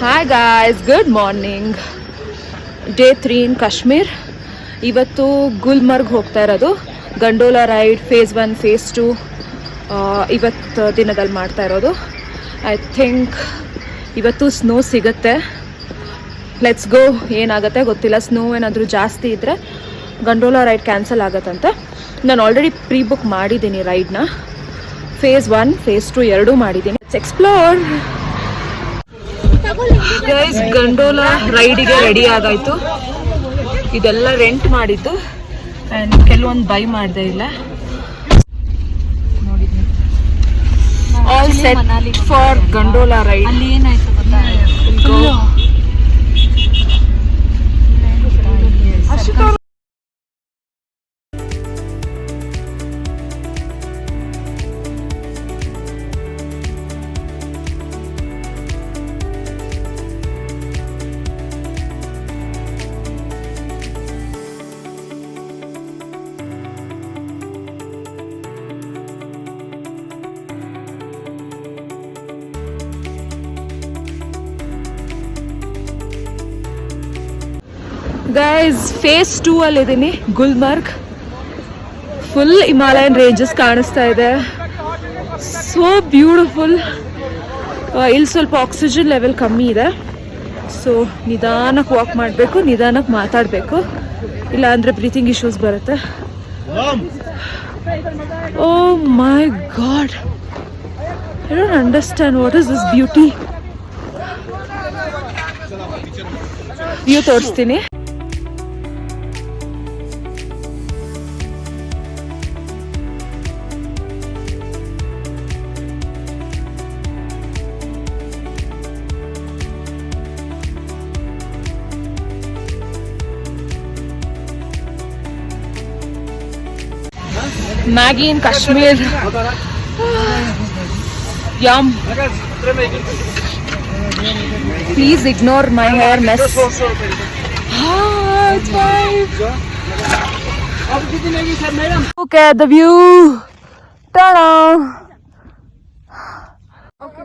Hi guys, good morning. Day 3 ಇನ್ ಕಾಶ್ಮೀರ್. ಇವತ್ತು ಗುಲ್ಮರ್ಗ್ ಹೋಗ್ತಾ ಇರೋದು. ಗಂಡೋಲಾ ರೈಡ್ ಫೇಸ್ 1 ಫೇಸ್ 2 ಇವತ್ತು ದಿನದಲ್ಲಿ ಮಾಡ್ತಾ ಇರೋದು. ಐ ಥಿಂಕ್ ಇವತ್ತು ಸ್ನೋ ಸಿಗುತ್ತೆ. Let's go. ಏನಾಗುತ್ತೆ ಗೊತ್ತಿಲ್ಲ. ಸ್ನೋ ಏನಾದರೂ ಜಾಸ್ತಿ ಇದ್ದರೆ ಗಂಡೋಲಾ ರೈಡ್ ಕ್ಯಾನ್ಸಲ್ ಆಗುತ್ತಂತೆ. ನಾನು ಆಲ್ರೆಡಿ ಪ್ರೀ ಬುಕ್ ಮಾಡಿದ್ದೀನಿ ರೈಡ್ನ. ಫೇಸ್ 1 ಫೇಸ್ 2 ಎರಡೂ ಮಾಡಿದ್ದೀನಿ. Let's explore. ಗೈಸ್, ಗಂಡೋಲಾ ರೈಡಿಗೆ ರೆಡಿ ಆಗಾಯ್ತು. ಇದೆಲ್ಲ ರೆಂಟ್ ಮಾಡಿದ್ದು ಆ್ಯಂಡ್ ಕೆಲವೊಂದು ಬೈ ಮಾಡಿದೆ. ಇಲ್ಲ ನೋಡಿದ್ನಿ. All set for gondola ride. ಅಲ್ಲಿ ಏನಾಯ್ತು ಗೊತ್ತಾ? ಗೈಸ್, ಫೇಸ್ 2 ಅಲ್ಲಿದ್ದೀನಿ. ಗುಲ್ಮರ್ಗ್ ಫುಲ್ ಹಿಮಾಲಯನ್ ರೇಂಜಸ್ ಕಾಣಿಸ್ತಾ ಇದೆ. So beautiful. ಇಲ್ಲಿ ಸ್ವಲ್ಪ ಆಕ್ಸಿಜನ್ ಲೆವೆಲ್ ಕಮ್ಮಿ ಇದೆ. ಸೊ ನಿಧಾನಕ್ಕೆ ವಾಕ್ ಮಾಡಬೇಕು, ನಿಧಾನಕ್ಕೆ ಮಾತಾಡಬೇಕು, ಇಲ್ಲ ಅಂದರೆ ಬ್ರೀತಿಂಗ್ ಇಶ್ಯೂಸ್ ಬರುತ್ತೆ. Oh my god, I don't understand what is this beauty. View ತೋರಿಸ್ತೀನಿ. Maggie in Kashmir. Yum. Please ignore my hair mess. It's fine. Look at the view. Ta-da. Okay.